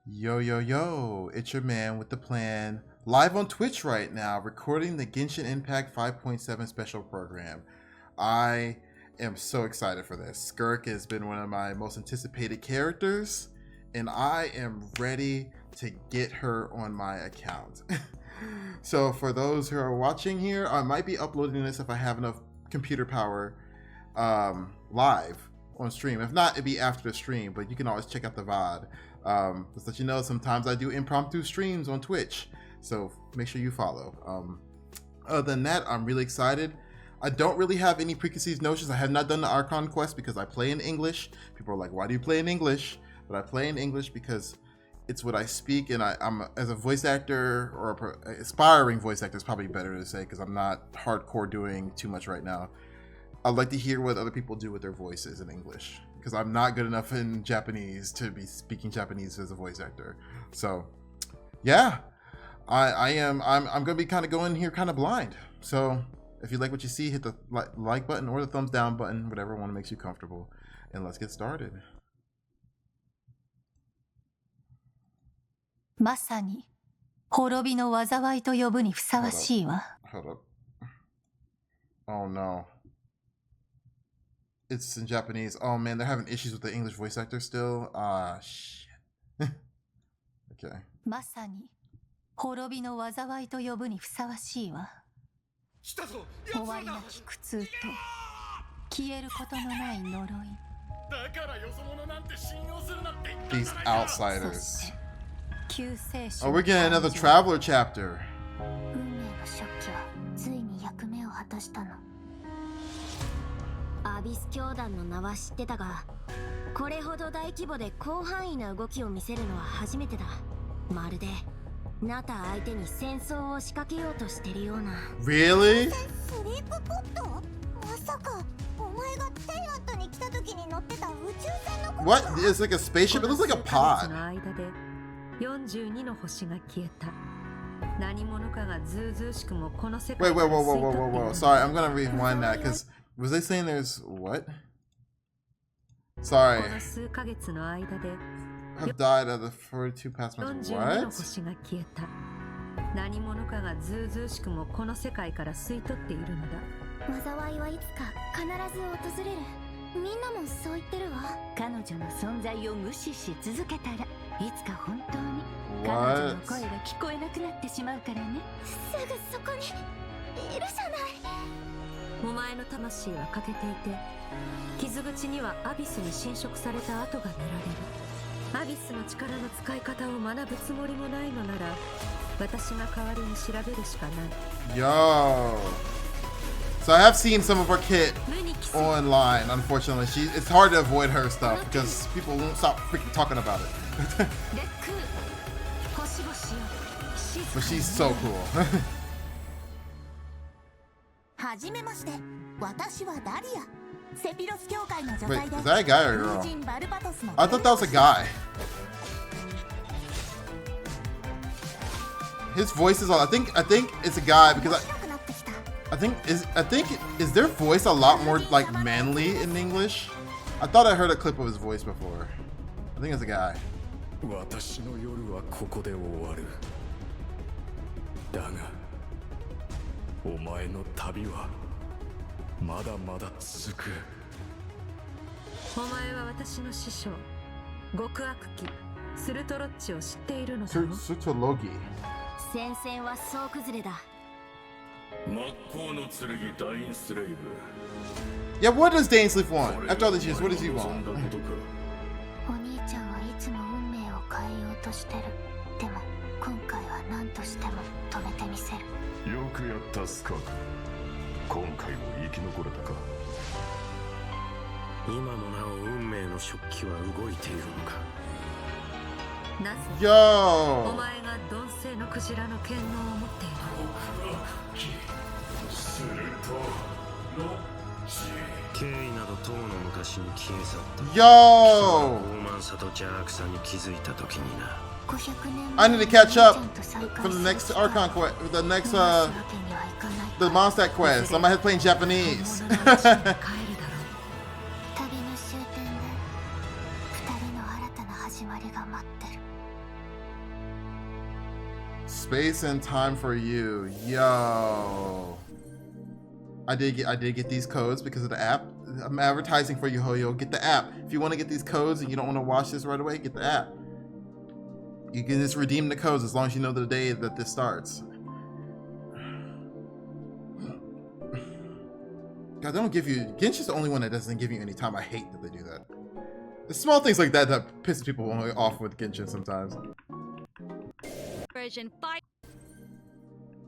Yo, yo, yo, it's your man with the plan. Live on Twitch right now, recording the Genshin Impact 5.7 special program. I am so excited for this. Skirk has been one of my most anticipated characters, and I am ready to get her on my account. So for those who are watching here, I might be uploading this if I have enough computer power live on stream. If not, it'd be after the stream, but you can always check out the VOD. Just let you know, sometimes I do impromptu streams on Twitch, so make sure you follow. Other than that, I'm really excited. I don't really have any preconceived notions. I have not done the Archon quest because I play in English. People are like, why do you play in English? But I play in English because it's what I speak, and I'm as a voice actor, or aspiring voice actor is probably better to say, because I'm not hardcore doing too much right now. I'd like to hear what other people do with their voices in English, because I'm not good enough in Japanese to be speaking Japanese as a voice actor. So yeah, I'm gonna be kind of going here kind of blind. So if you like what you see, hit the like button or the thumbs down button, whatever one makes you comfortable, and let's get started. まさに滅びの災いと呼ぶにふさわしいわ。 Hold up. Oh no. It's in Japanese. Oh man, they're having issues with the English voice actor still. Ah, shit. Okay. まさに滅びの災いと呼ぶにふさわしいわ。終わりなき苦痛と消えることのない呪い。 These outsiders. そして救世主 Oh, we're getting another traveler chapter. 運命の食器はついに役目を果たしたの。アビス教団の名は知ってたが、これほど大規模で広範囲な動きを見せるのは初めてだ。まるでナタ相手に戦争を仕掛けようとしてるような。 Really? スリープポット？まさかお前がテイラットに来た時に乗ってた宇宙船のこと？ What? It's like a spaceship? It looks like a pod. 42の星が消えた。何者かがずうずうしくもこの世 Wait, 界 wait, から whoa, 吸 whoa, い whoa, 取 whoa, ってい whoa. る。 Sorry, I'm gonna rewind that because was they saying there's what? Sorry. この数ヶ月の間で Have died of the 42 past months. 42の What? 星が消えた。何者かがずうずうしくもこの世界から吸い取っているのだ。災いはいつか必ず訪れる。みんなもそう言ってるわ。彼女の存在を無視し続けたらいつか本当に彼女の声が聞こえなくなってしまうからね。すぐそこにいるじゃない。お前の魂は欠けていて、傷口にはアビスに侵食された跡が見られる。アビスの力の使い方を学ぶつもりもないのなら、私が代わりに調べるしかない。 Yo. So I have seen some of her kit online. Unfortunately, it's hard to avoid her stuff because people won't stop freaking talking about it. But she's so cool. はじめまして。私はダリア。セピロス教会の女 Wait, 才で is that a guy or a 友 girl? 人バルバトスの I thought that was a guy. His voice is on. I think it's a guy because I think is their voice a lot more like manly in English? I thought I heard a clip of his voice before. I think it's a guy. 私の夜はここで終わる。だが、お前の旅はまだまだ続く。お前は私の師匠、極悪鬼スルトロッチを知っているのだろう。 Sutologi. 戦線は総崩れだ。真っ向の剣ダインスレイブ。 Yeah, what does Dainsleif want? After all these years, what does he want? お兄ちゃんはいつも運命を変えようとしてる。でも今回は何としても止めてみせる。よくやったスカーク。今回も生き残れたか。今もなお運命の食器は動いているのか。なぜ Yo. お前が鈍性のクジラの権能を持っている。するとロッチ。経緯など友の昔に消え去った。 Yo. 傲慢さと邪悪さに気づいた時にな。 I need to catch up for the next Archon quest, the next the Mondstadt quest. I'm ahead playing Japanese. 旅の終点で二人の新たな始まりが待ってる。Space and time for you. Yo. I did get these codes because of the app. I'm advertising for you, Hoyo. Get the app. If you want to get these codes and you don't want to watch this right away, get the app. You can just redeem the codes as long as you know the day that this starts. God, they don't give you... Genshin's the only one that doesn't give you any time. I hate that they do that. The small things like that that pisses people off with Genshin sometimes. Version 5.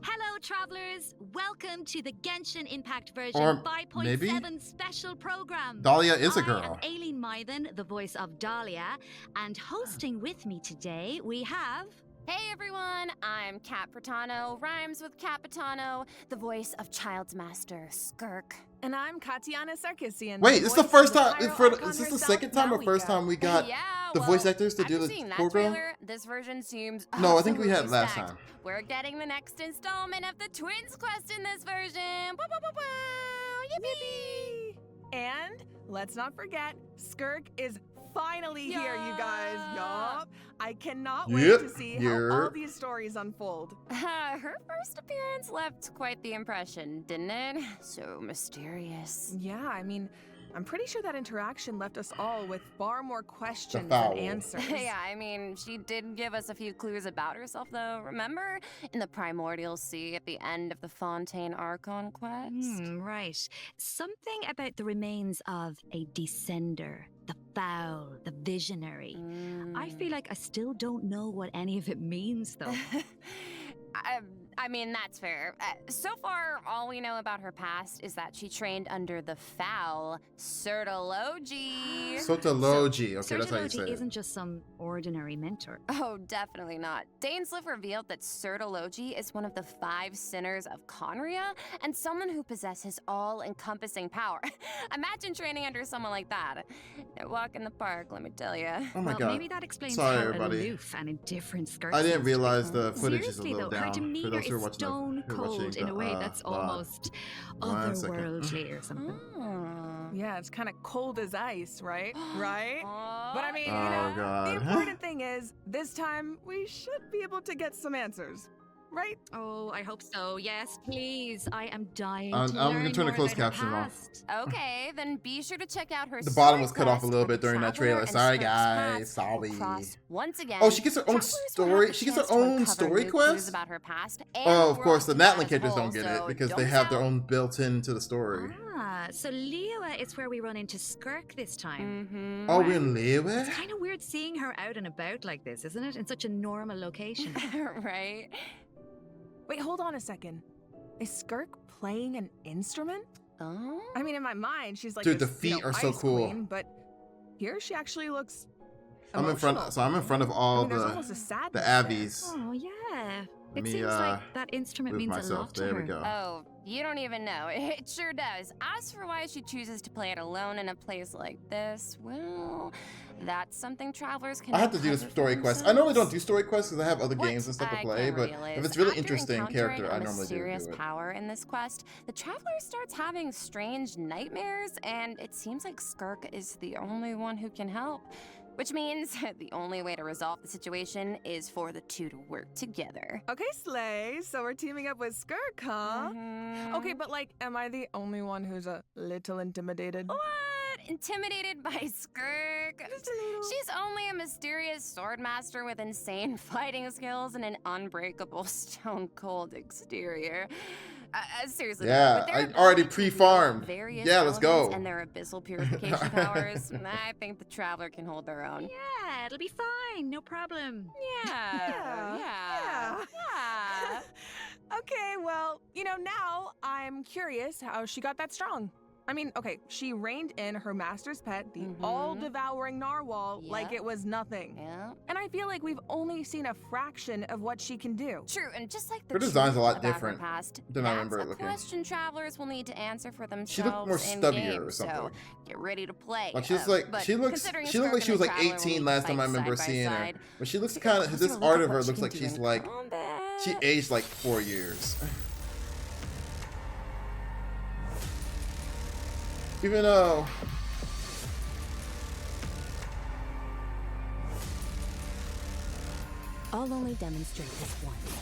Hello, travelers. Welcome to the Genshin Impact version 5.7 special program. Dahlia is a girl. I am Aileen Mythen, the voice of Dahlia, and hosting with me today we have... Hey everyone, I'm Kat Pratano, rhymes with Capitano, the voice of Child's Master, Skirk. And I'm Katiana Sarkissian. Wait, this is the first time. Is this the second time or first time we got the voice actors to do the program? This version seems no, I think we had last time. We're getting the next installment of the Twins quest in this version. Woo, woo, woo, woo. Yippee! And let's not forget, Skirk is finally here, you guys. Yup. I cannot wait to see how all these stories unfold. Her first appearance left quite the impression, didn't it? So mysterious. Yeah, I mean, I'm pretty sure that interaction left us all with far more questions than answers. Yeah, I mean, she did give us a few clues about herself, though. Remember? In the Primordial Sea at the end of the Fontaine Archon quest? Right. Something about the remains of a descender. The foul, the visionary. I feel like I still don't know what any of it means, though. I mean, that's fair. So far, all we know about her past is that she trained under the foul Sertology. Sotology. Okay, that's how you say Sertology it. isn't just some ordinary mentor. Oh, definitely not. Dainsliff revealed that Sertology is one of the 5 sinners of Conria and someone who possesses all-encompassing power. Imagine training under someone like that. No walk in the park, let me tell you. Oh my god. Maybe that explains Sorry, how everybody. aloof and indifferent Skirk I didn't seems to realize become. the footage is a Seriously, little though, down. her demeanor is stone cold in a way that's almost otherworldly or something. Yeah, it's kind of cold as ice, right? Right? But I mean, you Oh, know, God. the important thing is, this time we should be able to get some answers, right? Oh, I hope so. Yes, please. I am dying I'm to gonna learn turn the more closed about her caption off. past. Okay, then be sure to check out her The bottom story was cut off a quest little for bit the during that Traveler trailer. and Sorry, Skirk's guys. paths Sorry. will cross once again. Oh, she gets her own Travelers will have story. the She gets her chance to own uncover story new clues quest. about her past and Oh, of the course, the world Natlan as a characters whole, don't get so it because don't they miss have their out. own built into the story. So Liyue is where we run into Skirk this time. Oh, we're in Liyue? It's kind of weird seeing her out and about like this, isn't it? In such a normal location. Right? Wait, hold on a second. Is Skirk playing an instrument? Oh? I mean, in my mind, she's like Dude, this, the feet are so ice cool. queen, but here she actually looks I'm in front of all there's almost a sadness the there. Abbeys. Oh, yeah. Let It me, seems like that instrument move means a myself. lot to There her. we go. Oh, you don't even know. It sure does. As for why she chooses to play it alone in a place like this, well, that's something travelers can I have to do a uncover for story quest. I normally don't do themselves. story quests because I have other What games and stuff to I play, can't but realize, if it's really after interesting encountering character, a I normally do mysterious it. power in this quest, the traveler starts having strange nightmares, and it seems like Skirk is the only one who can help. Which means the only way to resolve the situation is for the two to work together. Okay, Slay. So we're teaming up with Skirk, huh? Okay, but like, am I the only one who's a little intimidated? What? Intimidated by Skirk? Just a little. She's only a mysterious sword master with insane fighting skills and an unbreakable stone-cold exterior. Seriously, Yeah, with their I ability already to pre-farmed. wield various Yeah, let's go. elements and their abyssal purification powers, I think the traveler can hold their own. Yeah, it'll be fine. No problem. Yeah. Okay, well, you know, now I'm curious how she got that strong. I mean, okay, she reined in her master's pet, the all-devouring narwhal, like it was nothing. Yeah. And I feel like we've only seen a fraction of what she can do. True, and just like the Her design's a truth lot about her different past, than I that's remember it a looking. question travelers will need to answer for themselves. She looked more in stubbier game, or something. So get ready to play. Like she's like but she looked considering like she Skirk was and like the Traveler will 18 need last to time I fight remember side by seeing her. side, But she looks take a kind of closer this look art at of her what she looks can like do she's in like combat. she aged like 4 years. Even though I'll only demonstrate this once.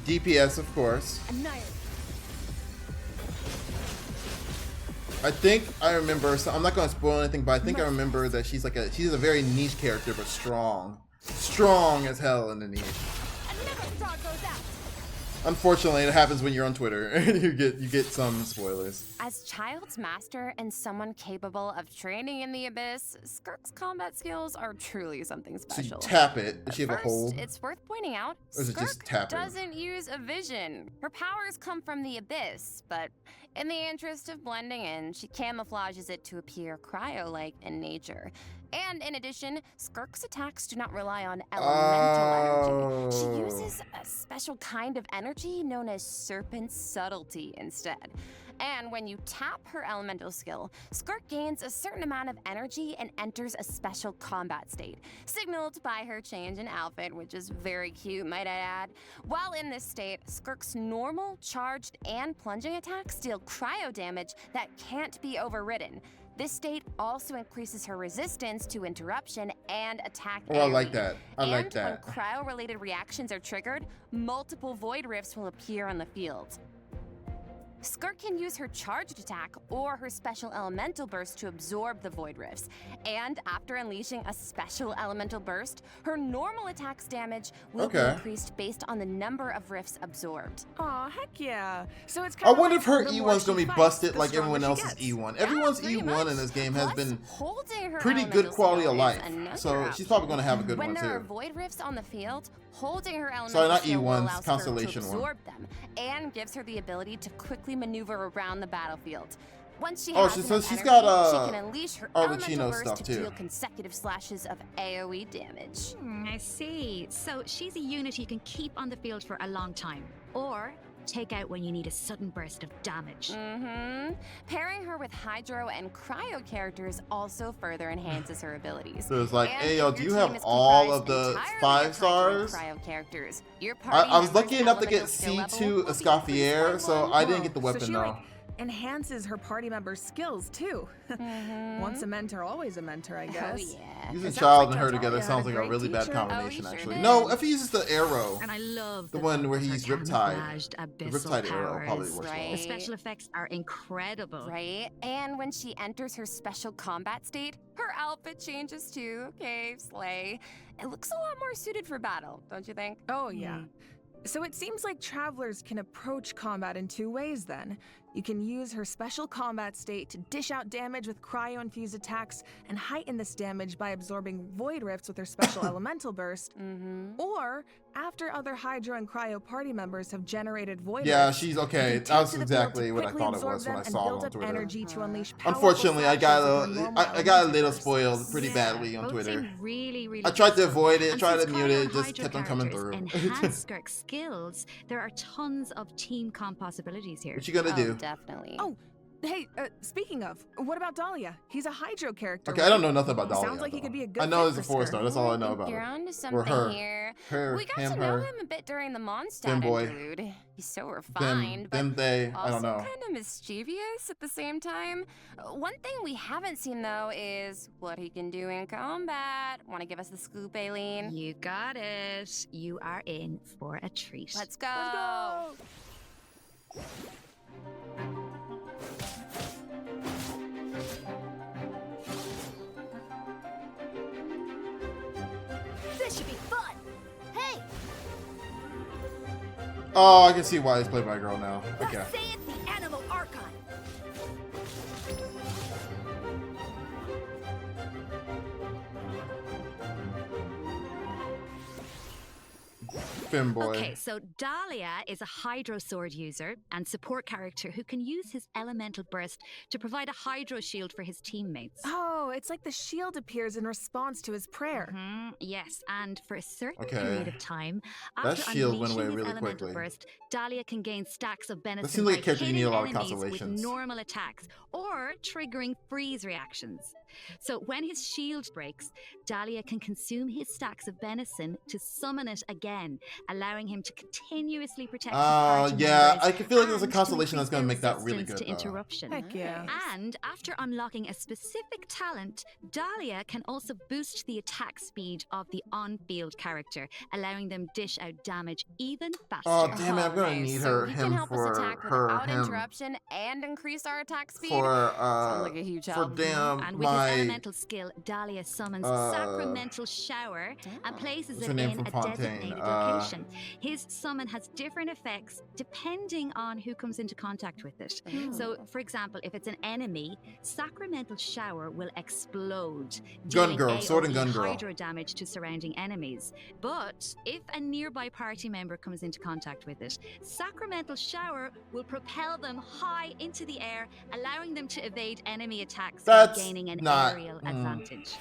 DPS, of course. Annihilate. I think I remember. So I'm not going to spoil anything, but I think I remember that she's a very niche character, but strong as hell in the niche. Another straw goes out. Unfortunately, it happens when you're on Twitter. you get some spoilers. As Child's master and someone capable of training in the abyss, Skirk's combat skills are truly something So special. you tap it. Does she have a First, hold? it's worth pointing out, Or is it just Skirk tapping? doesn't use a vision. Her powers come from the abyss, but in the interest of blending in, she camouflages it to appear cryo-like in nature. And in addition, Skirk's attacks do not rely on elemental energy. She uses a special kind of energy known as serpent subtlety instead. And when you tap her elemental skill, Skirk gains a certain amount of energy and enters a special combat state, signaled by her change in outfit, which is very cute, might I add. While in this state, Skirk's normal, charged, and plunging attacks deal cryo damage that can't be overridden. This state also increases her resistance to interruption and attack. Oh, I like that. I like And that. when cryo-related reactions are triggered, multiple void rifts will appear on the field. Skirk can use her charged attack or her special elemental burst to absorb the void rifts. And after unleashing a special elemental burst, her normal attack's damage will be increased based on the number of rifts absorbed. Aw, heck yeah. So it's I kind of wonder like if her the E1's more gonna she be fights, busted the like stronger everyone she else's gets. E1. Everyone's pretty E1 much. in this game has Plus, been holding her pretty good elemental quality skill of is life. another So she's probably gonna have a good when one there are too. void rifts on the field, holding her elemental Sorry, not skill will E1s, allow Skirk to Constellation one. absorb them and gives her the ability to quickly maneuver around the battlefield. Once she Oh, has so enough she's energy, got, she can unleash her Arlecchino elemental burst stuff, to too. deal consecutive slashes of AoE damage. I see. So she's a unit you can keep on the field for a long time, or take out when you need a sudden burst of damage. Pairing her with Hydro and Cryo characters also further enhances her abilities. So it's like, And hey, yo, if do your you team have is all comprised of the entirely 5 of Hydro and stars? Cryo characters, your party I was member's lucky enough to get elemental skill level C2 will be Escoffier, increased so by I 1. didn't get the So weapon she, though. like, enhances her party member's skills too. Once a mentor, always a mentor, I guess. Oh yeah. Using It sounds Child like and her Natalia together had sounds a like a great really bad teacher. combination, Oh, he actually. sure No, did. if he uses the arrow, And I love the the one thought where of her he's Riptide. camouflaged The abyssal Riptide arrow probably powers. works right. well. The special effects are incredible. Right? And when she enters her special combat state, her outfit changes too. Okay, slay. It looks a lot more suited for battle, don't you think? Oh, yeah. So it seems like travelers can approach combat in 2 ways then. You can use her special combat state to dish out damage with cryo-infused attacks and heighten this damage by absorbing void rifts with her special elemental burst. Or, after other Hydro and Cryo party members have generated void Yeah, rifts, she's you okay. can That take was to the field exactly to what I quickly thought it absorb was when them I and saw it build on up Twitter. energy to unleash powerful Unfortunately, I slashes got with her normal I got a elemental little bursts. spoiled pretty Yeah, badly on both Twitter. seem really, really I tried to useful. avoid it, And tried since to mute it, Cryo it just Hydro kept on coming through. characters enhance Skirk's skills, there are tons of team comp possibilities here. What you gonna do? Definitely. Oh, hey, speaking of, what about Dahlia? He's a Hydro character. Okay, I don't know nothing about Dahlia. Sounds like he though. could be a good I know fit it's a for 4-star. Skirk. That's all I know I about think you're her. onto Or something her. here. Her, We got him, to know her. him a bit during the Mondstadt Them boy. interlude. He's so Them, refined, them, but they. I also don't know. kind of mischievous at the same time. One thing we haven't seen though is what he can do in combat. Want to give us the scoop, Aileen? You got it. You are in for a treat. Let's go. Let's go! This should be fun. Hey, Oh, I can see why he's played by a girl now. Okay. say it's the Animal Archon. Femboy. Okay, so Dahlia is a Hydro Sword user and support character who can use his elemental burst to provide a Hydro shield for his teammates. Oh, it's like the shield appears in response to his prayer. Yes, and for a certain Okay. period of time, That after shield went unleashing away his really elemental quickly. burst, Dahlia can gain stacks of benefits seems like a by character you need a hitting lot of enemies with constellations. normal attacks or triggering freeze reactions. So when his shield breaks, Dahlia can consume his stacks of benison to summon it again, allowing him to continuously protect his Oh, party yeah. members I can feel like there's a and to constellation that's increase going to their make that really resistance good, to though. interruption. Heck yeah. And after unlocking a specific talent, Dahlia can also boost the attack speed of the on-field character, allowing them dish out damage even faster. Oh, damn it. I'm going to nice. need So he him can help us for attack without interruption and increase our attack speed. Sounds like a huge for help. damn And with his elemental skill, Dahlia summons Sacramental Shower and places what's it her name in from a Fontaine? designated location. His summon has different effects depending on who comes into contact with it. So, for example, if it's an enemy, Sacramental Shower will explode, Gun dealing Girl, Sword and AoE Gun Girl. hydro damage to surrounding enemies. But if a nearby party member comes into contact with it, Sacramental Shower will propel them high into the air, allowing them to evade enemy attacks while That's gaining an not- aerial advantage.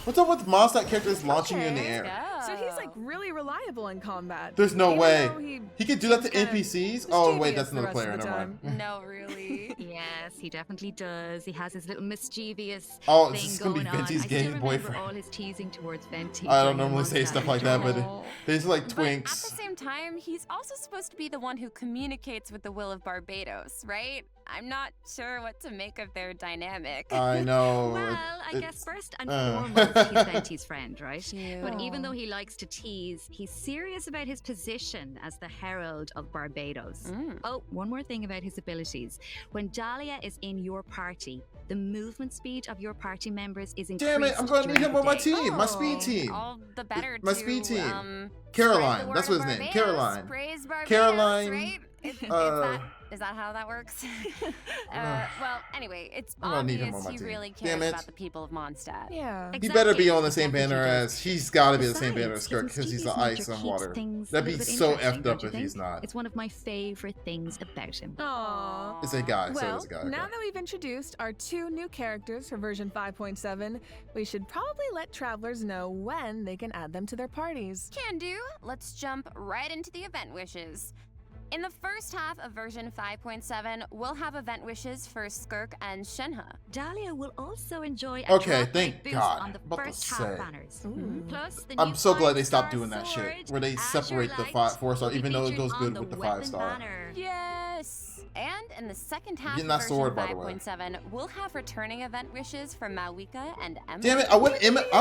What's up with Mondstadt characters launching you in the air? So he's like really reliable in combat. There's no Even way. though He could do that to seems kinda NPCs? Oh, wait, mischievous that's the another rest player. of the Never mind. time. No, really. Yes, he definitely does. He has his little mischievous Oh, thing this is gonna be going on. Venti's I gay still remember boyfriend. all his teasing towards Venti. I don't during normally say Mondstadt stuff like that, but Oh. there's like But at the twinks. same time, he's also supposed to be the one who communicates with the will of Barbados, right? I'm not sure what to make of their dynamic. I know. Well, I guess it's- first and foremost, he's Venti's friend, right? Cute. But even though he likes to tease, he's serious about his position as the Herald of Barbados. Oh, one more thing about his abilities. When Dahlia is in your party, the movement speed of your party members is increased. Damn it, I'm going to need during him the on my day. team. My speed team. All the better My to, speed team. spread Caroline. the That's word what his of name. Barbados. Caroline. Praise Barbados, Caroline, right? Is that how that works? Well, anyway, it's I'm gonna need him obvious on my he team. really Damn cares it. about the people of Mondstadt. Yeah. He better be on the same Exactly, banner he as. does. He's got to be the same banner as Besides, Skirk his because he's the mischievous ice nature and keeps water. things a That'd be little bit so interesting, effed don't up you if he's think? not. It's one of my favorite things about him. Aww. It's a guy, so Well, it's a guy. now Okay. that we've introduced our 2 new characters for version 5.7, we should probably let travelers know when they can add them to their parties. Can do. Let's jump right into the event wishes. In the first half of version 5.7, we'll have event wishes for Skirk and Shenhe. Dahlia will also enjoy a Okay, drop thank rate boost God. on the About to first half say. banners. Ooh. Plus, the I'm new so glad they 5-star stopped doing that shit, sword, where they Azure separate the Light, 4-star, will be even though it featured goes on good the with the weapon 5-star. banner. Yes! And in the second half Getting of that version sword, by the way. 5.7, we'll have returning event wishes for Malwika and Emily. Damn it! I want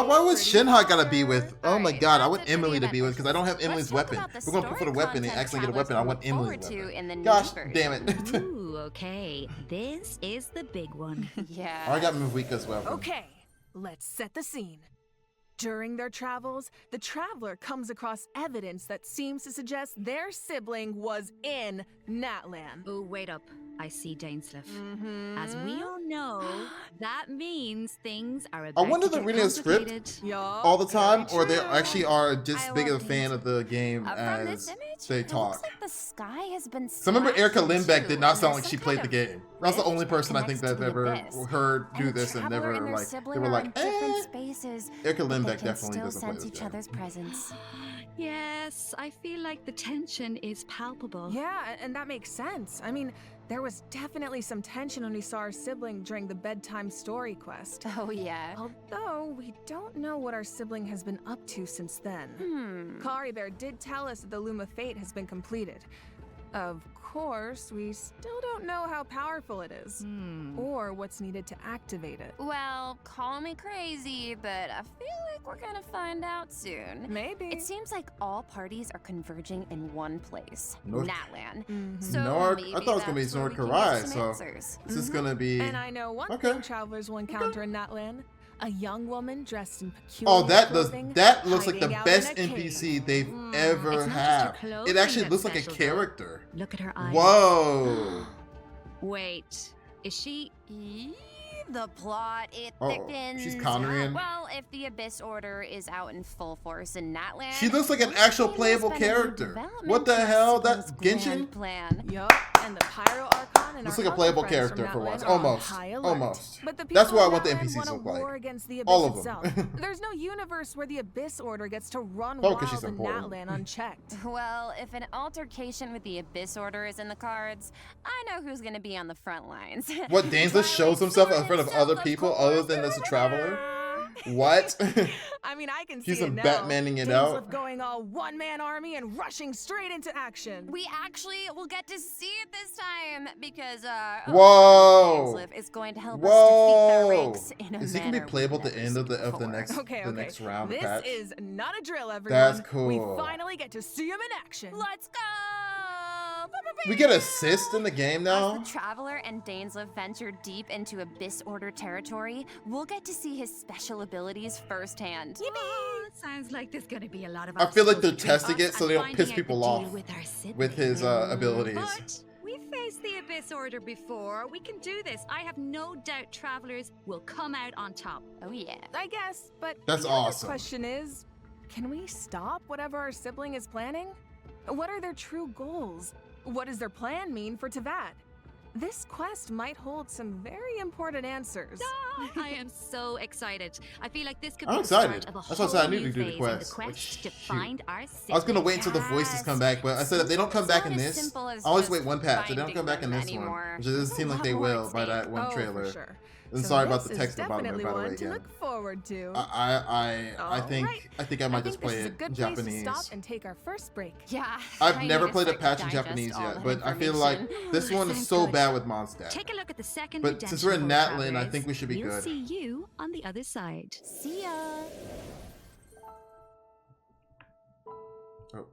why was Shinha gotta be with? Oh my Alright, God! I that's want it for Emily the to be with event because I don't have wishes. Emily's Let's talk weapon. about the We're gonna go for the story weapon and content accidentally get a weapon. I travelers want can look Emily's forward weapon. to in the new Gosh version. damn it! Ooh, okay. This is the big one. Yeah. I got Mavika's weapon. Okay, let's set the scene. During their travels, the traveler comes across evidence that seems to suggest their sibling was in Natlan. Oh, wait up. I see Dainsleif. As we all know, that means things are about wonder to they're get reading a script complicated. Yup, All the time, very or they true. actually are just I big of a love fan these. of the game From as this image, they it talk. looks like the sky has been So remember, Erica slashed in Lindbeck two, did not and sound there's like she some played kind the of game. That's the rift only person I connects think that to I've the ever abyss. heard And do the this and traveler never and their like sibling they were are like, in different eh. spaces, Erica but they Lindbeck can definitely still doesn't play sense this each game. other's presence. Yes, I feel like the tension is palpable. Yeah, and that makes sense. I mean, there was definitely some tension when we saw our sibling during the bedtime story quest. Oh yeah. Although, we don't know what our sibling has been up to since then. Kari Bear did tell us that the Loom of Fate has been completed. Of course, we still don't know how powerful it is, or what's needed to activate it. Well, call me crazy, but I feel like we're gonna find out soon. Maybe. It seems like all parties are converging in one place, North- Natlan. So Nord- I maybe thought it was gonna be that's where Nord we can Karai, get some so answers. this is gonna be. And I know one Okay. thing travelers will encounter in Natlan. A young woman dressed in peculiar Oh, that clothing, looks like the hiding out best in a NPC cave. they've ever It's not just her had. clothing It actually that's looks like a special, though. character. Look at her eyes. Whoa! Wait, is she? The plot, it Uh-oh, thickens. she's Conrian. Well, if the Abyss Order is out in full force in Natlan, She looks like an looks actual like playable there's been a new character. development What the to hell? Sibyl's That's grand Genshin? Plan. Yup, and the Pyro Archon and Looks our like a other playable friends from character for Natlan once. are on Almost. high alert. Almost. But the That's people what I of want the Natlan NPCs want to a look like. war against the Abyss All of itself. them. There's no universe where the Abyss Order gets to run Oh, 'cause wild she's in important. Natlan unchecked. Well, if an altercation with the Abyss Order is in the cards, I know who's gonna be on the front lines. What, Dainsleif shows himself in front of other Himself, people of other course. than as a traveler? What? I mean, I can see He's it now. Batmaning it Dainsleif out. going all one-man army and rushing straight into action. We actually will get to see it this time because Whoa! Dainsleif is going to help us defeat the ranks in a Is he gonna be manner playable at we've the end of never the seen next Okay. next round? This patch? is not a drill, everyone. That's cool. We finally get to see him in action. Let's go! We get assist in the game now. As the Traveler and Dainsleif venture deep into Abyss Order territory, we'll get to see his special abilities firsthand. Oh, sounds like there's gonna be a lot of I feel like they're obstacles between testing it us so they and don't piss finding out people the off deal with our siblings. with his abilities. But we faced the Abyss Order before. We can do this. I have no doubt Travelers will come out on top. Oh yeah. I guess, but That's the other awesome. question is, can we stop whatever our sibling is planning? What are their true goals? What does their plan mean for Teyvat? This quest might hold some very important answers. I am so excited. I feel like this could I'm be excited. the start of a That's why I said I whole need to new do the phase in the quest. quest to Shoot. find our I was gonna wait until the siblings. voices come back, but I said if they don't come back in It's not this, as simple as I always just wait one patch. They don't finding come back in them this anymore. one, which it doesn't There's seem a like they lot more will at by stake. that one Oh, trailer. For sure. And So sorry about this the is text department, definitely by the way, one to again. look forward to. I think Alright. I think I might just this play is a it good in place to Japanese. stop and take our first break. Yeah. I've I never need played a break to patch in digest Japanese all yet, that but I feel like information. this one is sounds so good. bad with Mondstadt. Take a look at the second But redemption since we're in for Natlin, I Travelers. think we should be we'll good. see you on the other side. See ya. Oh.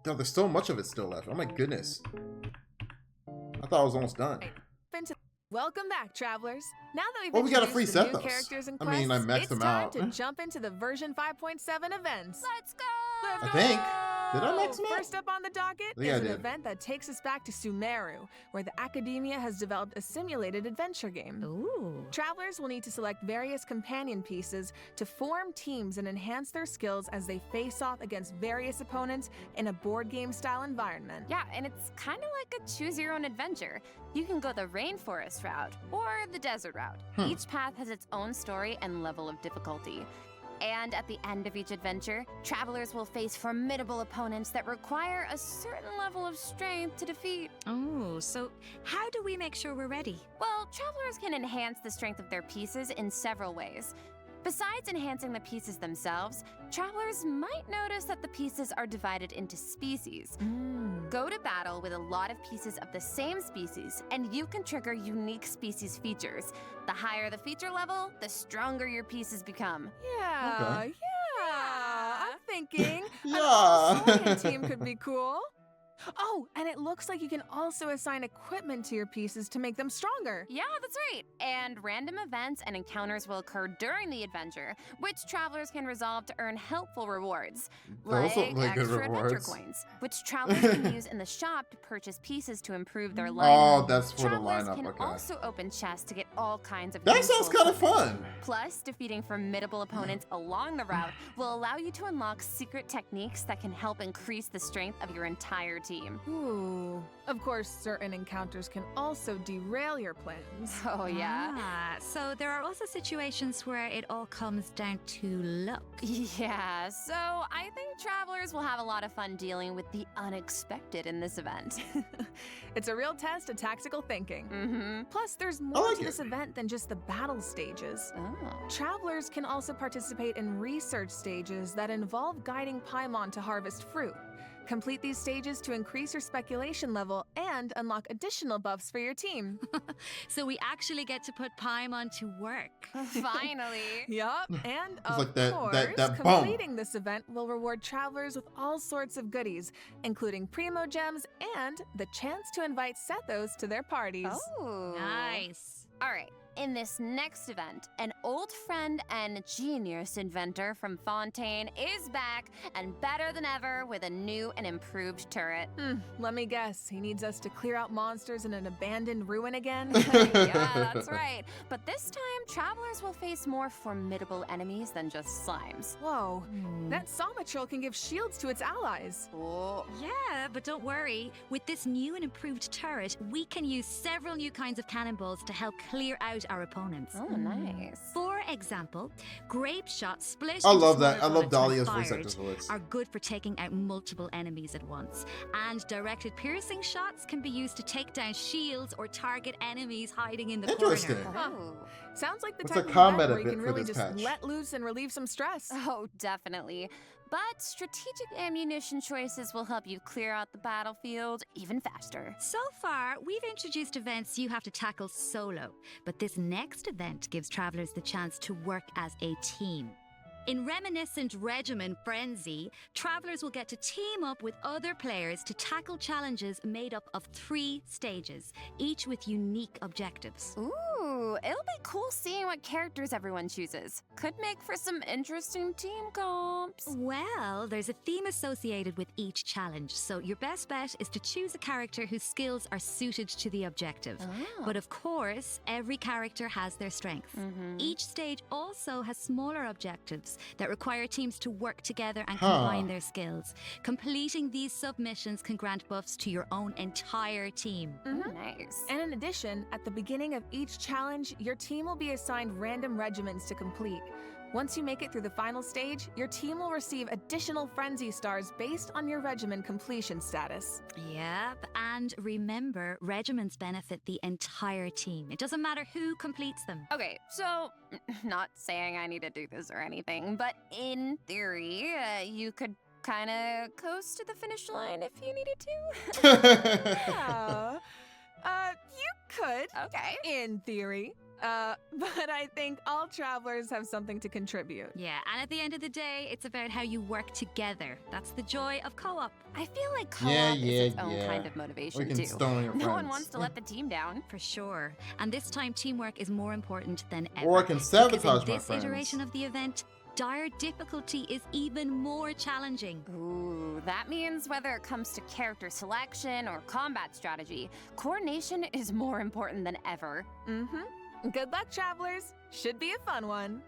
God, there's so much of it still left. Oh my goodness. I thought I was almost done. Welcome back, travelers. Now that we've Well, we got a free introduced the set new those. characters and I quests, mean, I maxed it's them time out. to jump into the version 5.7 events. Let's go. I think. Did I max them out? First up on the docket I think is I an did. event that takes us back to Sumeru, where the Academia has developed a simulated adventure game. Ooh. Travelers will need to select various companion pieces to form teams and enhance their skills as they face off against various opponents in a board game style environment. Yeah, and it's kind of like a choose your own adventure. You can go the rainforest route or the desert route. Each path has its own story and level of difficulty. And at the end of each adventure, travelers will face formidable opponents that require a certain level of strength to defeat. Oh, so how do we make sure we're ready? Well, travelers can enhance the strength of their pieces in several ways. Besides enhancing the pieces themselves, travelers might notice that the pieces are divided into species. Go to battle with a lot of pieces of the same species, and you can trigger unique species features. The higher the feature level, the stronger your pieces become. Yeah, Okay. I'm thinking Yeah. an all-Saurian team could be cool. Oh, and it looks like you can also assign equipment to your pieces to make them stronger. Yeah, that's right. And random events and encounters will occur during the adventure, which travelers can resolve to earn helpful rewards. Those look like good extra adventure rewards. coins, which travelers can use in the shop to purchase pieces to improve their lineup. Oh, that's for the Travelers lineup. can Okay. also open chests to get all kinds of That useful sounds kind of equipment. fun. Plus, defeating formidable opponents along the route will allow you to unlock secret techniques that can help increase the strength of your entire team. Ooh. Of course, certain encounters can also derail your plans. Oh, yeah. Ah, so there are also situations where it all comes down to luck. Yeah, so I think travelers will have a lot of fun dealing with the unexpected in this event. It's a real test of tactical thinking. Mm-hmm. Plus, there's more like to it. this event than just the battle stages. Oh. Travelers can also participate in research stages that involve guiding Paimon to harvest fruit. Complete these stages to increase your speculation level and unlock additional buffs for your team. So we actually get to put Paimon to work. Finally. Yup, and of like that course, bum. completing this event will reward travelers with all sorts of goodies, including primo gems and the chance to invite Sethos to their parties. Oh. Nice. All right. In this next event, an old friend and genius inventor from Fontaine is back and better than ever with a new and improved turret. Let me guess, he needs us to clear out monsters in an abandoned ruin again? Yeah, that's right. But this time, travelers will face more formidable enemies than just slimes. Whoa, that Somatril can give shields to its allies. Oh. Yeah, but don't worry. With this new and improved turret, we can use several new kinds of cannonballs to help clear out our opponents. Oh, nice. For example, grape shots split I into love that. smaller I love bullets when Dahlia's voice fired actor's voice. are good for taking out multiple enemies at once. And directed piercing shots can be used to take down shields or target enemies hiding in the Interesting. corner. Oh. Sounds like the What's type a of combat event where you event can for really this just patch? let loose and relieve some stress. Oh, definitely. But strategic ammunition choices will help you clear out the battlefield even faster. So far, we've introduced events you have to tackle solo, but this next event gives travelers the chance to work as a team. In reminiscent Regimen Frenzy, travelers will get to team up with other players to tackle challenges made up of 3 stages, each with unique objectives. Ooh, it'll be cool seeing what characters everyone chooses. Could make for some interesting team comps. Well, there's a theme associated with each challenge, so your best bet is to choose a character whose skills are suited to the objective. Oh. But of course, every character has their strengths. Each stage also has smaller objectives that require teams to work together and combine their skills. Completing these submissions can grant buffs to your own entire team. Nice. And in addition, at the beginning of each challenge, your team will be assigned random regiments to complete. Once you make it through the final stage, your team will receive additional frenzy stars based on your regimen completion status. Yep, and remember, regiments benefit the entire team. It doesn't matter who completes them. Okay, so, not saying I need to do this or anything, but in theory, you could kind of coast to the finish line if you needed to. Yeah. You could. Okay. In theory. But I think all travelers have something to contribute. Yeah, and at the end of the day, it's about how you work together. That's the joy of co-op. I feel like co-op Yeah, is its own yeah. kind of motivation We can too. stone your No one friends. wants to let the team down. For sure. And this time, teamwork is more important than ever. Or I can Because sabotage in my this friends. iteration of the event, dire difficulty is even more challenging. Ooh, that means whether it comes to character selection or combat strategy, coordination is more important than ever. Good luck, travelers. Should be a fun one.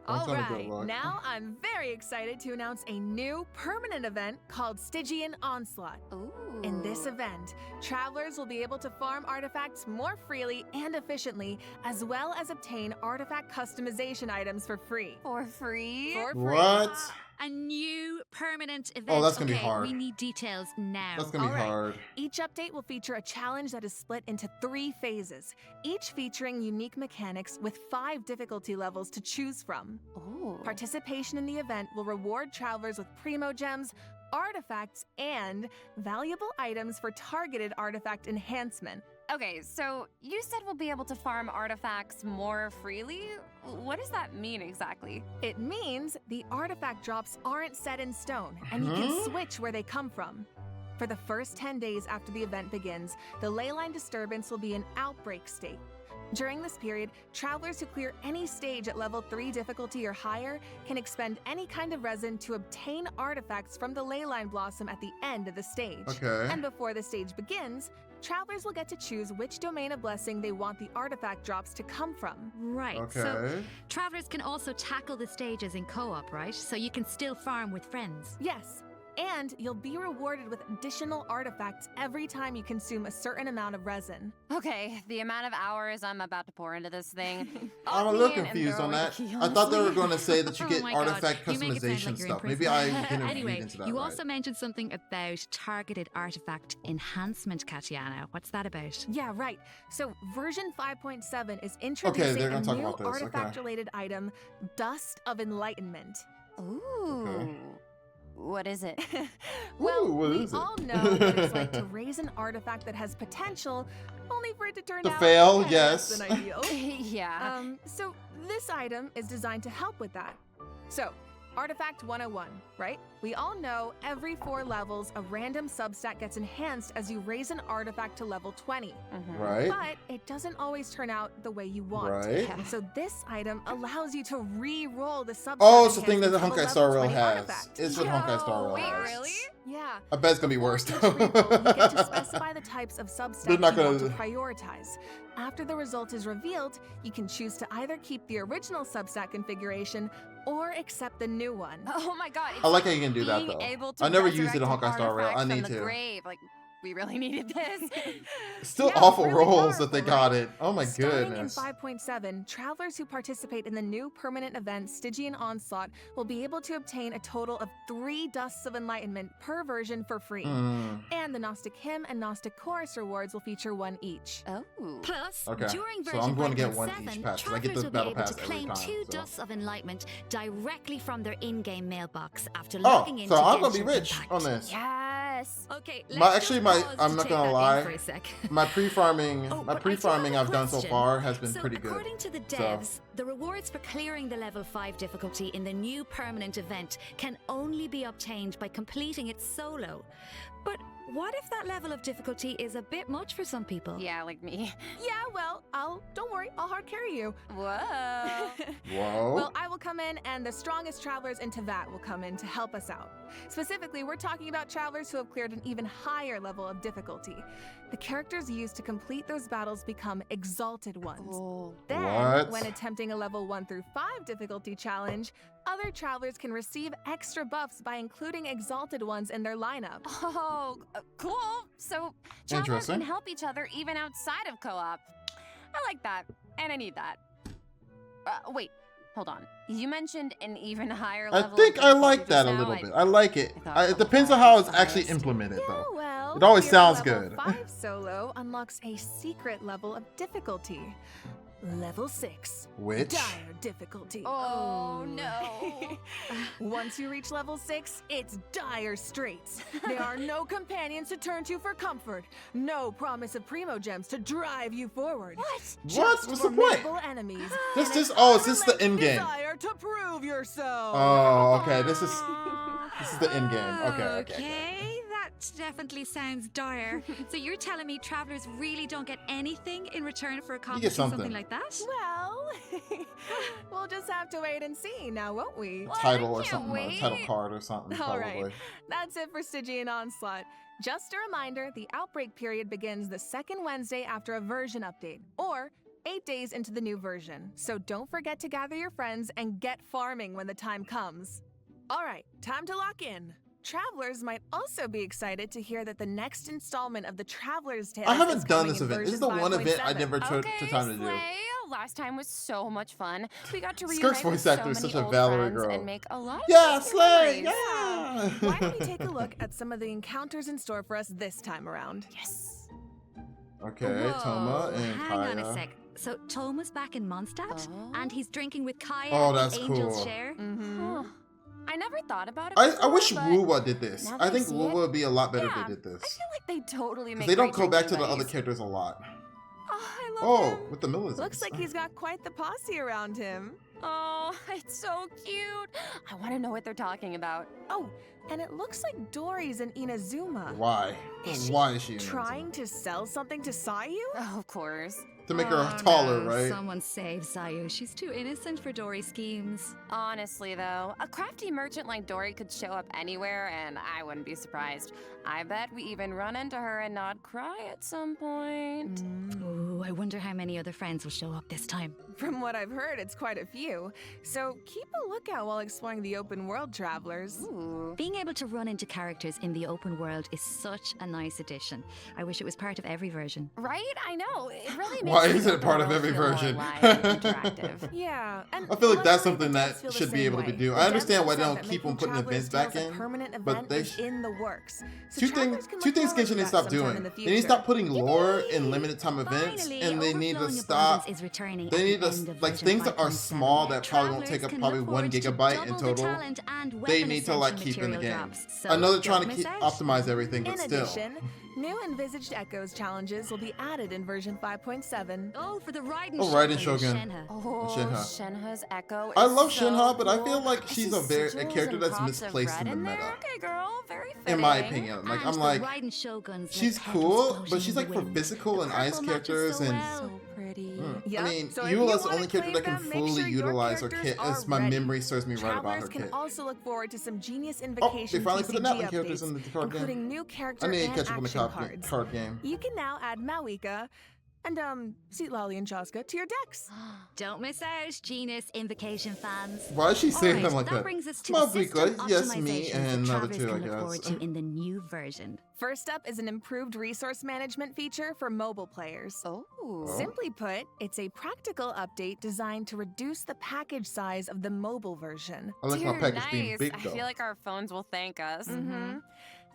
That's All not a good right, luck. now I'm very excited to announce a new permanent event called Stygian Onslaught. Ooh. In this event, travelers will be able to farm artifacts more freely and efficiently, as well as obtain artifact customization items for free. For free? For free. What? A new permanent event. Oh, that's gonna be Okay, hard. We need details now. That's gonna be All right. hard. Each update will feature a challenge that is split into 3 phases, each featuring unique mechanics with 5 difficulty levels to choose from. Ooh. Participation in the event will reward travelers with primo gems, artifacts, and valuable items for targeted artifact enhancement. Okay, so you said we'll be able to farm artifacts more freely? What does that mean exactly? It means the artifact drops aren't set in stone, and you can switch where they come from. For the first 10 days after the event begins, the leyline disturbance will be in outbreak state. During this period, travelers who clear any stage at level 3 difficulty or higher can expend any kind of resin to obtain artifacts from the leyline blossom at the end of the stage. Okay. And before the stage begins, travelers will get to choose which domain of blessing they want the artifact drops to come from. Right. Okay. So travelers can also tackle the stages in co-op, right? So you can still farm with friends. Yes, and you'll be rewarded with additional artifacts every time you consume a certain amount of resin. Okay, the amount of hours I'm about to pour into this thing. I'm a little confused on that. I thought they were going to say that you Oh get my God, artifact you make it sound customization like you're in stuff. Maybe prison. I didn't Anyway, read into that you right. also mentioned something about targeted artifact enhancement, Katiana. What's that about? Yeah, right. So version 5.7 is introducing they're a gonna talk new about this, okay. artifact-related item, Dust of Enlightenment. Ooh. Okay. What is it? Well, Ooh, what we is it? all know what it's like to raise an artifact that has potential, only for it to turn To out fail, less yes. than ideal. Yeah. So this item is designed to help with that. So, Artifact 101, right? We all know every 4 levels, a random substat gets enhanced as you raise an artifact to level 20. Right? But it doesn't always turn out the way you want. Right. So this item allows you to re-roll the substat. Oh, it's the thing that the enhancement to a Honkai Star level Rail 20 has. artifact. It's what Honkai Star Rail Wait, has. really? Yeah. I bet it's going to be worse, For though. each re-roll, you get to specify the types of substats They're not you want to gonna- prioritize. After the result is revealed, you can choose to either keep the original substat configuration or accept the new one. Oh my god. I like how you can do that, being though. able to I never used it in resurrect Honkai an Star Rail. I artifact need from the to. grave. Like, We really needed this. Still Yeah, awful really rolls that they powerful, got right? it. Oh my Starting goodness. in 5.7, travelers who participate in the new permanent event Stygian Onslaught will be able to obtain a total of 3 Dusts of Enlightenment per version for free. And the Gnostic Hymn and Gnostic Chorus rewards will feature 1 each. Oh. Plus, Okay, during so version I'm going to get 5.7, one each pass, 'cause I get travelers the will be battle able pass to every claim time, 2 so. Dusts of Enlightenment directly from their in-game mailbox after Oh, logging into so I'm gonna be Genshin rich Impact. on this. Yes. Okay, I'm not gonna lie. My pre-farming, Oh, my but I do pre-farming have a I've done so question. far has been So pretty good. according to the So- devs, the rewards for clearing the level 5 difficulty in the new permanent event can only be obtained by completing it solo. But what if that level of difficulty is a bit much for some people? Yeah, like me. Yeah, well, don't worry, I'll hard carry you. Whoa. Whoa. Well, I will come in, and the strongest travelers in Teyvat will come in to help us out. Specifically, we're talking about travelers who have cleared an even higher level of difficulty. The characters used to complete those battles become exalted ones. Oh. Then, What? when attempting a level 1 through 5 difficulty challenge, other travelers can receive extra buffs by including exalted ones in their lineup. Oh, cool. So travelers Interesting. can help each other even outside of co-op. I like that, and I need that. Wait, hold on. You mentioned an even higher I level. think of I like difficulty that a just little now. bit. I like it. I thought It depends level on how five it's was actually highest. implemented, Yeah, though. well, It always your sounds level good. 5 solo unlocks a secret level of difficulty. Level 6. Which? Dire difficulty. Oh no. Once you reach level 6, it's dire straits. There are no companions to turn to for comfort. No promise of primo gems to drive you forward. What? What? What's the point? formidable enemies. This and is an oh, is this the unrelenting in game? Desire to prove yourself. Oh, okay. This is the in game. Okay. Okay, that definitely sounds dire. So you're telling me travelers really don't get anything in return for accomplishing something. something like that? Well, we'll just have to wait and see now, won't we? Title or can't something, or a wait. title card or something, All probably. right, that's it for Stygian Onslaught. Just a reminder, the outbreak period begins the second Wednesday after a version update, or 8 days into the new version. So don't forget to gather your friends and get farming when the time comes. All right, time to lock in. Travelers might also be excited to hear that the next installment of the Traveler's Tales I is haven't done coming this in event. This is version the one event I 5.7. never took Okay, the time to do. Slay. Last time was so much fun. We got to Skirk's reunite with voice so actor is many such a old Valerie friends girl. and make a lot of Yeah, great Slay! memories. Yeah! Why don't we take a look at some of the encounters in store for us this time around? Yes. Okay, Toma and hang Kaya. on a sec. So Toma's back in Mondstadt, and he's drinking with Kaya Oh, at that's the Angel's cool. Share. Huh. I never thought about it. I before, wish but Wuwa did this. now I that I think see Wuwa it, would be a lot better yeah, if they did this. I feel like they totally make Because they don't great go back to drinking the other buddies. characters a lot. Oh, I love Oh, him. with the millisms. Looks like he's got quite the posse around him. Oh, it's so cute. I want to know what they're talking about. Oh, and it looks like Dory's in Inazuma. Why? Why is she in Trying to sell something to Sayu? Oh, of course. to make her Oh, taller, no. right? Someone save Sayu. She's too innocent for Dory schemes. Honestly, though, a crafty merchant like Dory could show up anywhere, and I wouldn't be surprised. I bet we even run into her and not cry at some point. Oh, I wonder how many other friends will show up this time. From what I've heard, it's quite a few. So keep a lookout while exploring the open world, travelers. Ooh. Being able to run into characters in the open world is such a nice addition. I wish it was part of every version. Right? I know. It really makes Why the isn't it open part of world every feel more version? alive and interactive. Yeah, and I feel like that's luckily something the devs that feel the should be same able to be way. do. The I understand devs why they said don't that keep on making putting Traveler's events back Tales a in, permanent but event they is in the works. So two travelers things can two look things forward Genshin to needs to that stop sometime doing. in the They need to stop putting future. lore in limited time events, Finally, and they need to Overflowing stop. Abundance is returning They at need the to end of like version things that are 5.7. small that probably won't take Travelers up can probably look 1 forward to gigabyte in double the total. talent and They weapon need to like essential keep in the material game. drops, so I know they're don't trying to miss keep out. optimize everything, In but still. addition, new Envisaged Echoes challenges will be added in version 5.7. Oh, for the Raiden Oh, Raiden Shogun. Shogun. Shenhe. Oh, Shenhe. Shenhe's echo. I is love so Shenhe, but I cool. feel like I she's see a sigils character and that's props of misplaced in red the there. meta. Okay, girl, very fitting. In my opinion, like And I'm the like Raiden Shogun's she's like head cool, explosion but she's in the like for wind. physical The and ice purple matches characters so and. well. So pretty. Yeah, I mean, so if you Eula's the wanna only character that claim can them, make fully sure your utilize her characters kit, are as my ready. memory serves me right about Travelers her can kit. also look forward to some genius Oh, invocation they finally put the TCG Natlan characters updates, in the card game. including new character I need to and catch up on the action cards. card game. You can now add Mawika, And Seat Lolly and Chaska to your decks. Don't miss out, Genus Invocation fans. Why is she saying them like that that? brings us to Well, the system because, yes, me optimizations and that another travelers two, can I look forward guess. to in the new version. First up is an improved resource management feature for mobile players. Oh. Simply put, it's a practical update designed to reduce the package size of the mobile version. I like my Dear, package being nice. big, I though. feel like our phones will thank us.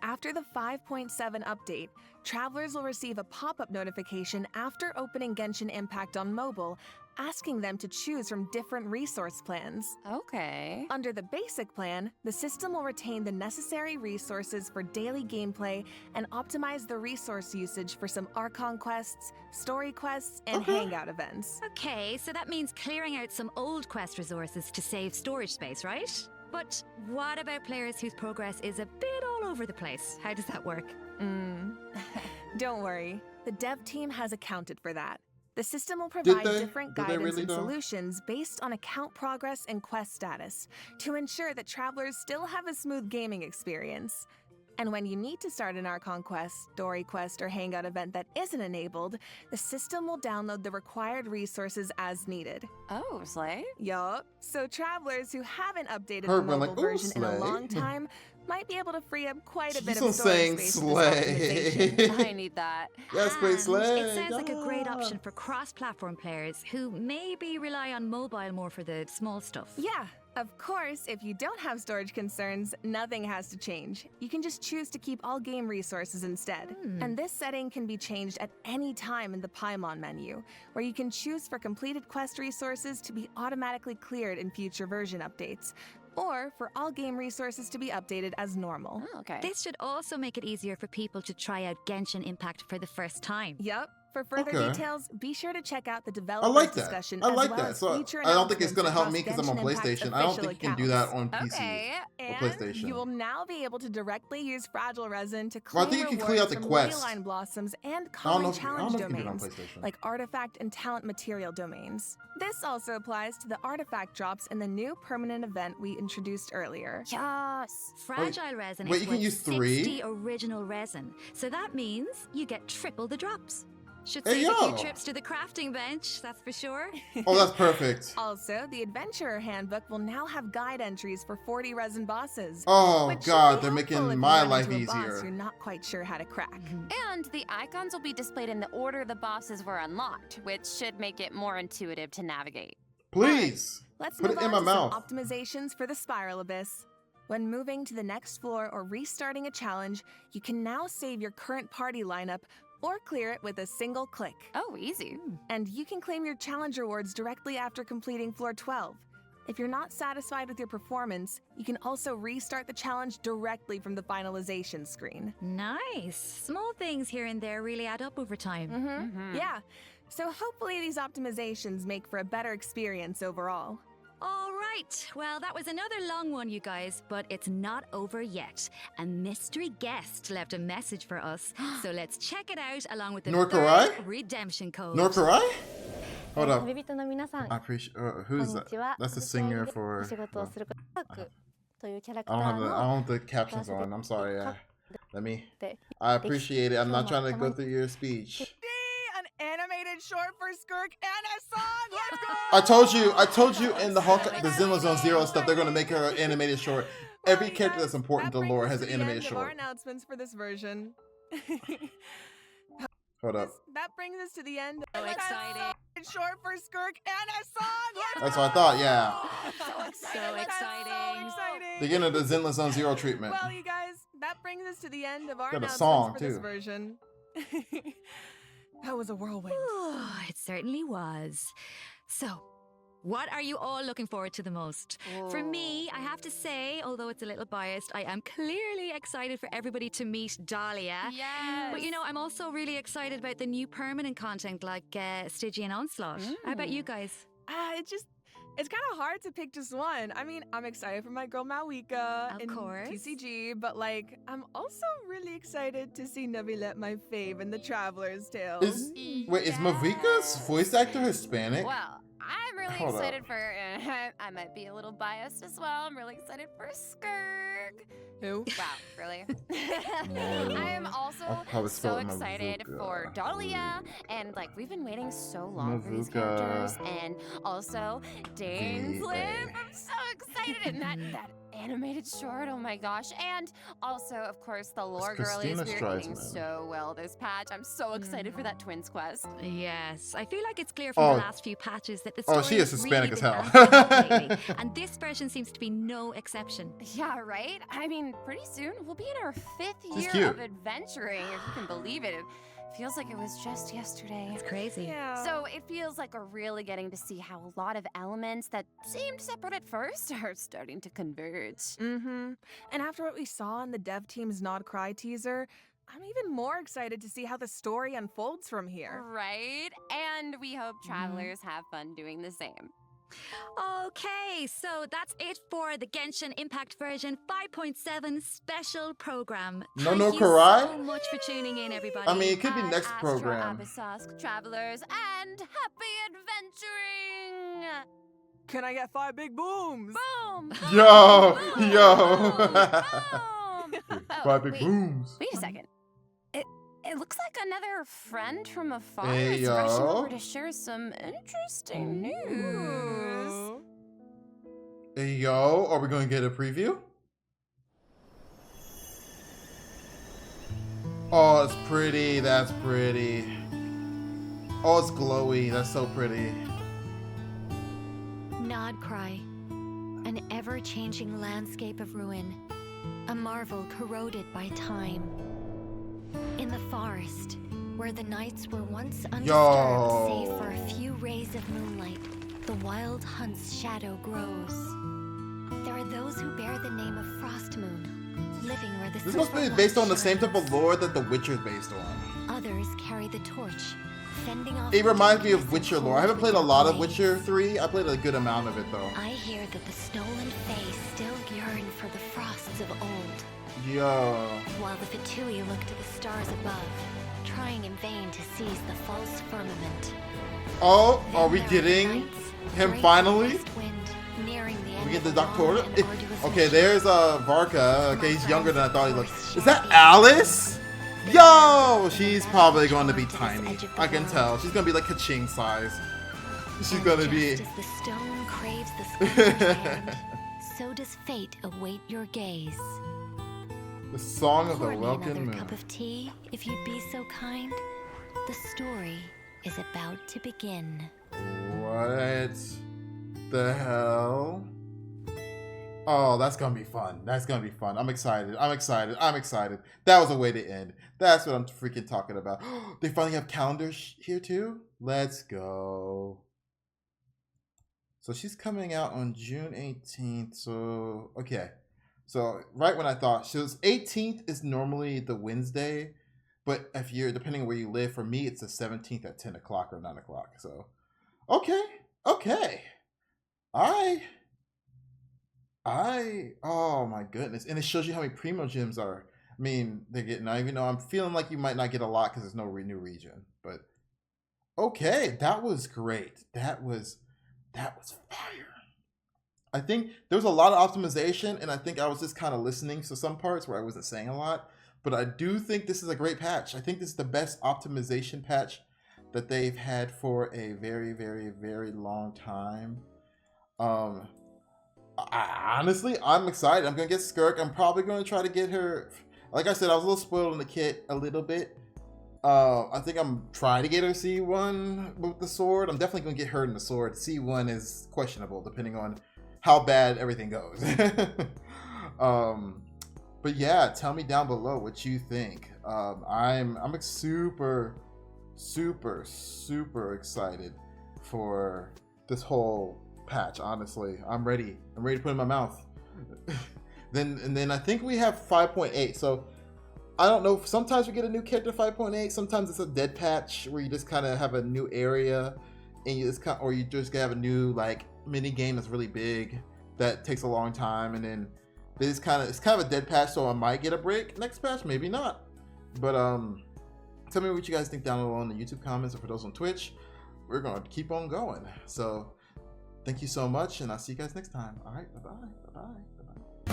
After the 5.7 update, travelers will receive a pop-up notification after opening Genshin Impact on mobile, asking them to choose from different resource plans. Okay. Under the basic plan, the system will retain the necessary resources for daily gameplay and optimize the resource usage for some Archon quests, story quests, and hangout events. Okay, so that means clearing out some old quest resources to save storage space, right? But what about players whose progress is a bit all over the place? How does that work? Don't worry, the dev team has accounted for that. The system will provide different Did they guidance really and though? solutions based on account progress and quest status to ensure that travelers still have a smooth gaming experience. And when you need to start an Archon quest, story quest, or hangout event that isn't enabled, the system will download the required resources as needed. Oh, slay. Yup. So travelers who haven't updated Her the been mobile like, "Ooh, version in a slay." long time might be able to free up quite a bit She's of on storage saying space slay. with this optimization. I need that. Yes, great And slay. it sounds like a great yeah. option for cross-platform players who maybe rely on mobile more for the small stuff. Yeah, of course, if you don't have storage concerns, nothing has to change. You can just choose to keep all game resources instead. And this setting can be changed at any time in the Paimon menu, where you can choose for completed quest resources to be automatically cleared in future version updates, or for all game resources to be updated as normal. Oh, okay. This should also make it easier for people to try out Genshin Impact for the first time. Yup. For further Okay. details, be sure to check out the I developers like that. discussion I as like well that. as So feature I don't think it's announcements gonna help across me because I'm on Genshin Impact's PlayStation. I don't official think you can do that accounts. on PC Okay. or And PlayStation. you will now be able to directly use fragile resin to Well, I claim think you can rewards clear out the from quest. Ley Line blossoms and I don't know common if, I don't challenge know if you can do it on domains, PlayStation. like artifact and talent material domains. This also applies to the artifact drops in the new permanent event we introduced earlier. Yes. Fragile resin wait, is you can worth use 3? 60 original resin. So that means you get triple the drops. Should Hey, save a few yo. trips to the crafting bench, that's for sure. Oh, that's perfect. Also, the Adventurer Handbook will now have guide entries for 40 resin bosses. Oh which should God, be they're helpful making if you my run life into a boss easier. you're not quite sure how to crack. And the icons will be displayed in the order the bosses were unlocked, which should make it more intuitive to navigate. Please Let's put move it in on my to mouth. some optimizations for the Spiral Abyss. When moving to the next floor or restarting a challenge, you can now save your current party lineup or clear it with a single click. Oh, easy. And you can claim your challenge rewards directly after completing floor 12. If you're not satisfied with your performance, you can also restart the challenge directly from the finalization screen. Nice. Small things here and there really add up over time. Yeah, so hopefully these optimizations make for a better experience overall. All right. Well, that was another long one, you guys, but it's not over yet. A mystery guest left a message for us, so let's check it out along with the Norkarai? third redemption code. Norkarai? Hold up. 旅人の皆さん、 I appreciate. こん Who's に that? ちは。 That's the 私は singer お for. 仕事をすることが多くというキャラクタ I ー don't have the の captions 出させて on. I'm sorry. Let me. で I appreciate it. I'm not trying to go through your speech. An animated short for Skirk and a song! Let's go! I told you in the Zenless Zone Zero stuff, they're gonna make her an animated short. Every Well, character guys, that's important that to lore brings has us an to the animated end of our short. announcements for this version. Hold up. That brings us to the end. So exciting. Short for Skirk and a song! Let's That's what I thought, yeah. So exciting. They're getting the Zenless Zone Zero treatment. Well, you guys, that brings us to the end of our Got a announcements song, for this too. version. That was a whirlwind. It certainly was. So, what are you all looking forward to the most? For me, I have to say, although it's a little biased, I am clearly excited for everybody to meet Dahlia. Yes. But you know, I'm also really excited about the new permanent content like Stygian Onslaught. How about you guys? It's kind of hard to pick just one. I mean, I'm excited for my girl Mawika Of in course. TCG, but like, I'm also really excited to see Navilet, my fave, in the Traveler's Tale. Is Mavika's voice actor Hispanic? Well, I'm really Hold excited up. for. I might be a little biased as well. I'm really excited for Skirk. Who? Wow, really? I am I'll also probably so spell it excited Mavuka. for Dahlia, and like we've been waiting so long for these Mavuka. characters, and also Dane's VA. Lip. I'm so excited, and that animated short. Oh my gosh! And also, of course, the lore girlies. Christina We're eating Streisand. so well this patch. I'm so excited for that twins quest. Yes, I feel like it's clear from Oh. the last few patches that the Oh, story she is has Hispanic really as been hell. amped up lately, and this version seems to be no exception. Yeah, right? I mean, pretty soon we'll be in our 5th She's year cute. of adventuring, if you can believe it. It feels like it was just yesterday. It's crazy. Yeah. So it feels like we're really getting to see how a lot of elements that seemed separate at first are starting to converge. Mm-hmm. And after what we saw in the dev team's Nod Cry teaser, I'm even more excited to see how the story unfolds from here. Right? And we hope travelers have fun doing the same. Okay, so that's it for the Genshin Impact version 5.7 special program. No Thank you Karai? so much for tuning in, everybody. I mean, it could be Ad next Astra program. Abyssosque travelers, and happy adventuring! Can I get 5 big booms? Boom! Yo, boom, yo. boom. Five big wait, booms. Wait a second. It looks like another friend from afar Hey, is rushing yo. over to share some interesting news. Hey, yo, are we going to get a preview? Oh, it's pretty. That's pretty. Oh, it's glowy. That's so pretty. Nod Cry, an ever-changing landscape of ruin, a marvel corroded by time. In the forest, where the nights were once undisturbed Yo. save for a few rays of moonlight, the wild hunt's shadow grows. There are those who bear the name of Frost Moon, living where the This must silver be based light on the same type of shines. lore that The Witcher is based on. Others carry the torch, fending off It the reminds me of darkness Witcher and lore. I haven't cold played a with lot their of blades. Witcher 3. I played a good amount of it, though. I hear that the stolen fae still yearn for the frosts of old, Yo. while the Fatui look to the stars above, trying in vain to seize the false firmament. Oh, Then are we there getting nights, him great finally? west wind, nearing the end We get of the a long Doctor. and arduous Okay, mission. there's Varka. Okay, he's younger than I thought he looked. Is that Alice? Yo, she's probably going to be tiny. I can tell. She's going to be like Kaching size. She's And going to be. just as the stone craves the sculptor's hand, so does fate await your gaze. The song of Pour the me Welkin another Moon. cup of tea, if you'd be so kind. The story is about to begin. What the hell? Oh, that's gonna be fun. That's gonna be fun. I'm excited. I'm excited. I'm excited. That was a way to end. That's what I'm freaking talking about. They finally have calendars here too? Let's go. So she's coming out on June 18th. So, okay. So, right when I thought, she was 18th is normally the Wednesday. But if you're, depending on where you live, for me, it's the 17th at 10 o'clock or 9 o'clock. So, okay. Okay. Oh my goodness. And it shows you how many Primo Gems are. I mean, they're getting, now, even though I'm feeling like you might not get a lot because there's no new region. But, okay. That was great. That was fire. I think there was a lot of optimization, and I think I was just kind of listening to some parts where I wasn't saying a lot. But I do think this is a great patch. I think this is the best optimization patch that they've had for a very, very, very long time. Honestly, I'm excited. I'm going to get Skirk. I'm probably going to try to get her. Like I said, I was a little spoiled on the kit a little bit. I think I'm trying to get her C1 with the sword. I'm definitely going to get her in the sword. C1 is questionable depending on how bad everything goes. But yeah, tell me down below what you think. I'm super excited for this whole patch. Honestly, I'm ready to put it in my mouth. then I think we have 5.8. So I don't know. Sometimes we get a new character 5.8. Sometimes it's a dead patch where you just kind of have a new area, and you just or you just have a new like mini game that's really big that takes a long time, and then it's kind of a dead patch. So I might get a break next patch, maybe not. But tell me what you guys think down below in the YouTube comments, or for those on Twitch. we're gonna keep on going. So thank you so much, and I'll see you guys next time. All right, bye bye, bye bye, bye bye.